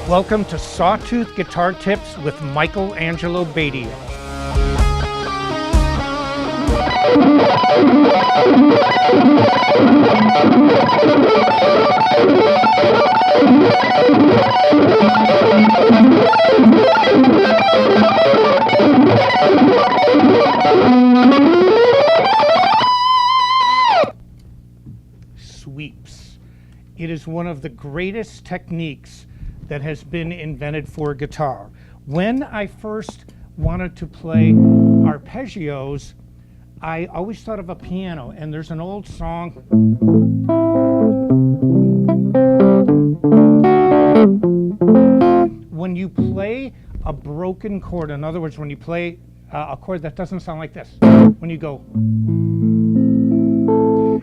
Welcome to Sawtooth Guitar Tips with Michael Angelo Batio. Sweeps. It is one of the greatest techniques that has been invented for guitar. When I first wanted to play arpeggios, I always thought of a piano, and there's an old song. When you play a broken chord, in other words, when you play a chord that doesn't sound like this, when you go,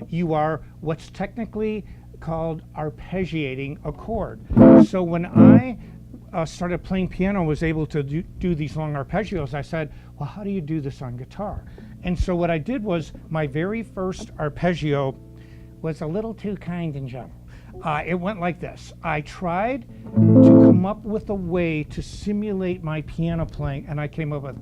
you are what's technically called arpeggiating a chord. So when I started playing piano, was able to do these long arpeggios, I said, well, how do you do this on guitar? And so what I did was, my very first arpeggio was a little too kind and gentle. It went like this. I tried to come up with a way to simulate my piano playing, and I came up with,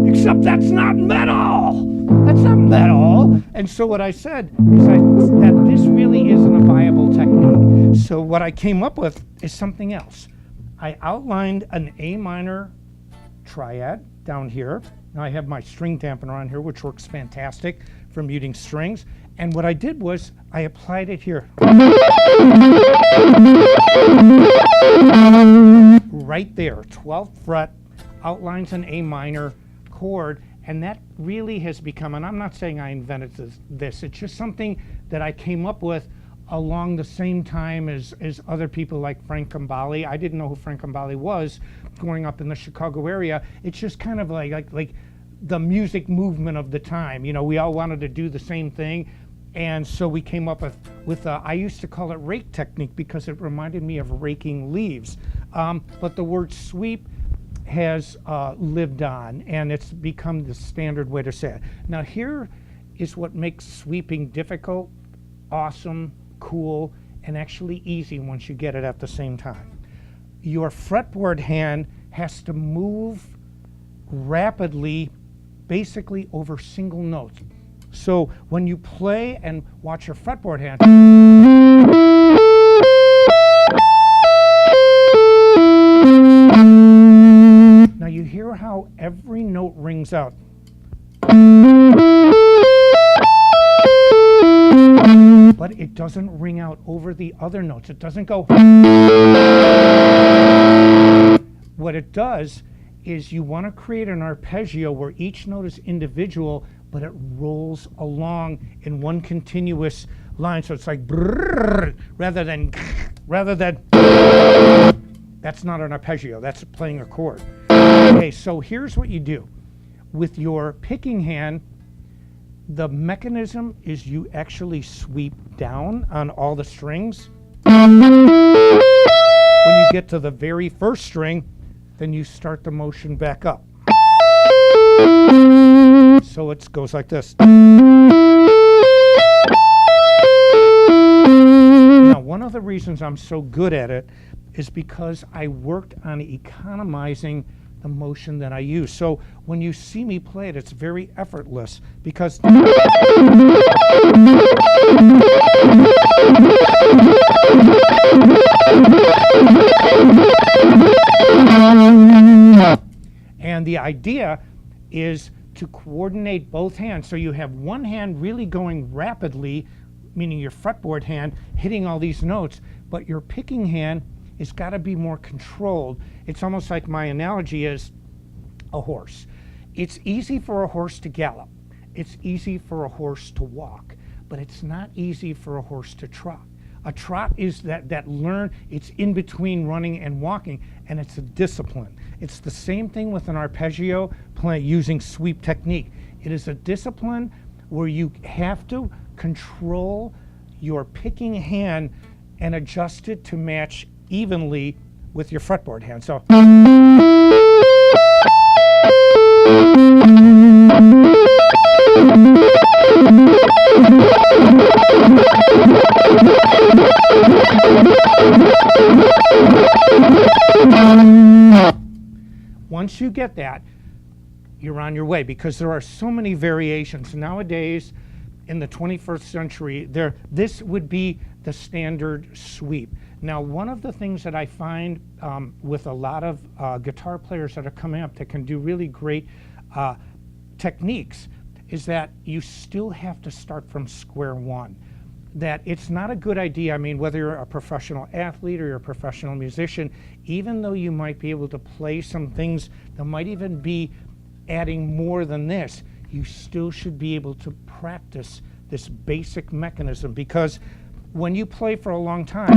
except that's not metal! That's not metal! And so what I said is that this really isn't a viable technique. So what I came up with is something else. I outlined an A minor triad down here. Now I have my string dampener on here, which works fantastic for muting strings. And what I did was I applied it here. Right there, 12th fret, outlines an A minor chord. And that really has become, and I'm not saying I invented this, it's just something that I came up with along the same time as other people like Frank Gambale. I didn't know who Frank Gambale was growing up in the Chicago area. It's just kind of like the music movement of the time. You know, we all wanted to do the same thing. And so we came up with I used to call it rake technique because it reminded me of raking leaves. But the word sweep has lived on, and it's become the standard way to say it. Now here is what makes sweeping difficult, awesome, cool, and actually easy once you get it at the same time. Your fretboard hand has to move rapidly, basically over single notes. So when you play and watch your fretboard hand, now you hear how every note rings out. But it doesn't ring out over the other notes. It doesn't go. What it does is you want to create an arpeggio where each note is individual, but it rolls along in one continuous line. So it's like brrr, rather than. That's not an arpeggio, that's playing a chord. Okay, so here's what you do. With your picking hand, the mechanism is you actually sweep down on all the strings. When you get to the very first string, then you start the motion back up. So it goes like this. Now, one of the reasons I'm so good at it is because I worked on economizing the motion that I use. So when you see me play it, it's very effortless because and the idea is to coordinate both hands. So you have one hand really going rapidly, meaning your fretboard hand hitting all these notes, but your picking hand it's got to be more controlled. It's almost like my analogy is a horse. It's easy for a horse to gallop. It's easy for a horse to walk, but it's not easy for a horse to trot. A trot is that it's in between running and walking, and it's a discipline. It's the same thing with an arpeggio using sweep technique. It is a discipline where you have to control your picking hand and adjust it to match evenly with your fretboard hand. So get that, you're on your way, because there are so many variations nowadays. In the 21st century, this would be the standard sweep. Now, one of the things that I find with a lot of guitar players that are coming up that can do really great techniques is that you still have to start from square one. That it's not a good idea. I mean, whether you're a professional athlete or you're a professional musician, even though you might be able to play some things that might even be adding more than this, you still should be able to practice this basic mechanism, because when you play for a long time,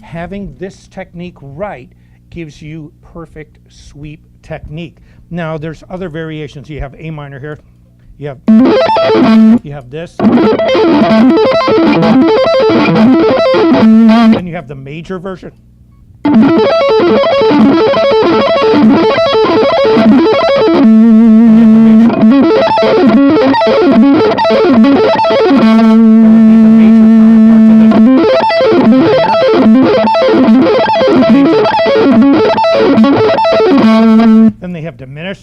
having this technique right gives you perfect sweep technique. Now, there's other variations. You have A minor here. You have this. Then you have the major version. Then they have diminished.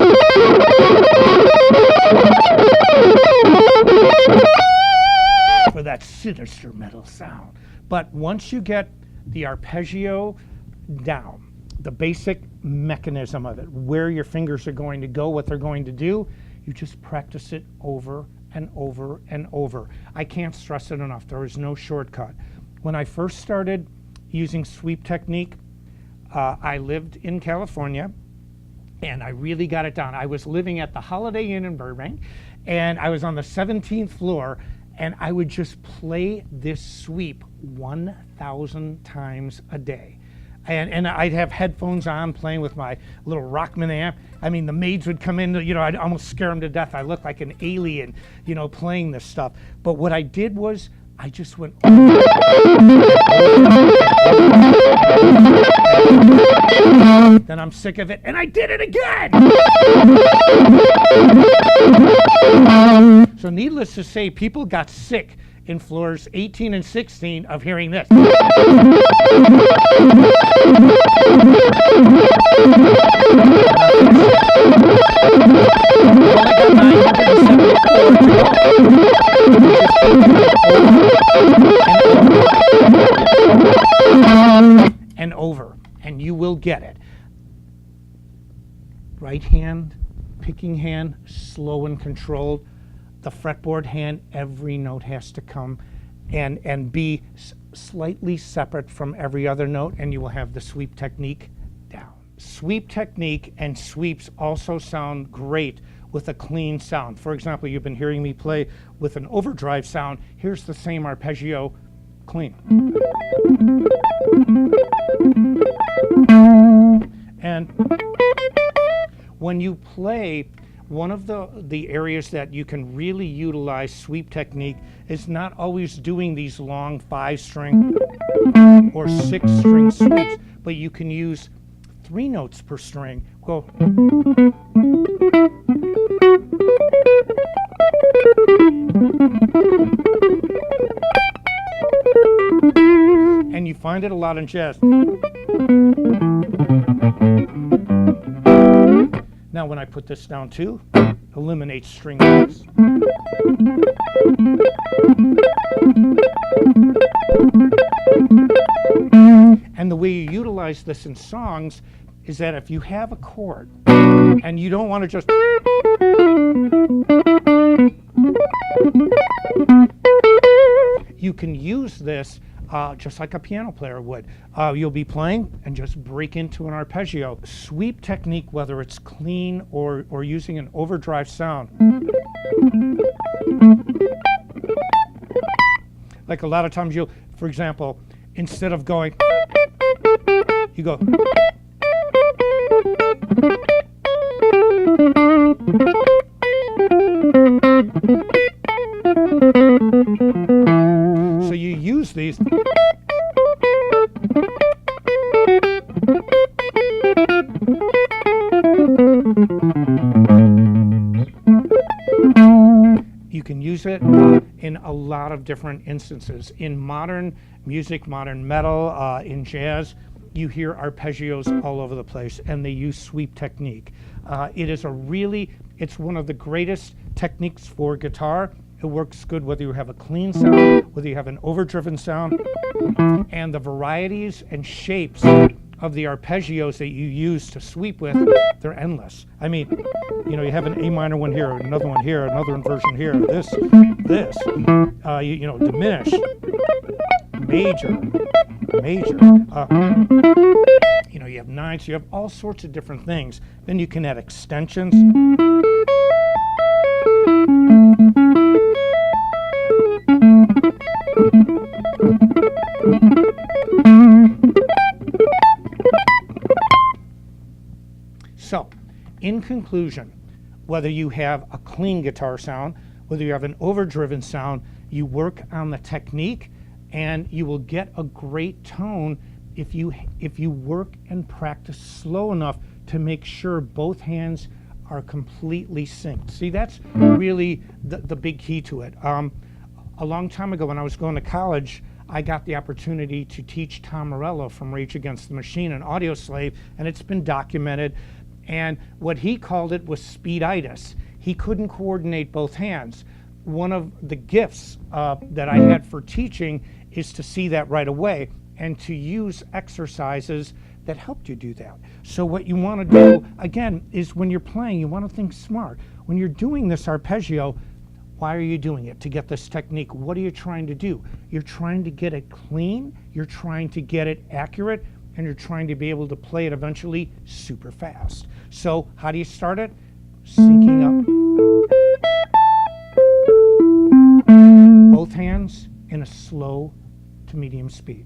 For that sinister metal sound. But once you get the arpeggio down, the basic mechanism of it, where your fingers are going to go, what they're going to do, you just practice it over and over and over. I can't stress it enough. There is no shortcut. When I first started using sweep technique, I lived in California, and I really got it down. I was living at the Holiday Inn in Burbank, and I was on the 17th floor, and I would just play this sweep 1,000 times a day. And I'd have headphones on playing with my little Rockman amp. I mean, the maids would come in, you know, I'd almost scare them to death. I looked like an alien, you know, playing this stuff. But what I did was, I just went over. Then I'm sick of it, and I did it again! So needless to say, people got sick in floors 18 and 16 of hearing this. And over, and you will get it. Right hand, picking hand, slow and controlled. The fretboard hand, every note has to come and be slightly separate from every other note, and you will have the sweep technique down. Sweep technique and sweeps also sound great with a clean sound. For example, you've been hearing me play with an overdrive sound. Here's the same arpeggio, clean. And when you play, one of the areas that you can really utilize sweep technique is not always doing these long 5-string or 6-string sweeps, but you can use 3 notes per string. Go. And you find it a lot in jazz. Now when I put this down too, eliminate string notes. And the way you utilize this in songs is that if you have a chord and you don't want to just you can use this just like a piano player would. You'll be playing and just break into an arpeggio. Sweep technique, whether it's clean or using an overdrive sound. Like a lot of times you'll, for example, instead of going, you go. So you use these. You can use it in a lot of different instances. In modern music, modern metal, in jazz, you hear arpeggios all over the place, and they use sweep technique. It's one of the greatest techniques for guitar. It works good whether you have a clean sound, whether you have an overdriven sound, and the varieties and shapes of the arpeggios that you use to sweep with, they're endless. I mean, you have an A minor one here, another one here, another inversion here, this, diminish, major, you have ninths, you have all sorts of different things. Then you can add extensions. So, in conclusion, whether you have a clean guitar sound, whether you have an overdriven sound, you work on the technique and you will get a great tone if you work and practice slow enough to make sure both hands are completely synced. See, that's really the big key to it. A long time ago when I was going to college, I got the opportunity to teach Tom Morello from Rage Against the Machine, an audio slave, and it's been documented. And what he called it was speeditis. He couldn't coordinate both hands. One of the gifts that I had for teaching is to see that right away and to use exercises that helped you do that. So what you want to do, again, is when you're playing, you want to think smart. When you're doing this arpeggio, why are you doing it? To get this technique. What are you trying to do? You're trying to get it clean, you're trying to get it accurate, and you're trying to be able to play it eventually super fast. So how do you start it? Syncing up. Both hands in a slow to medium speed.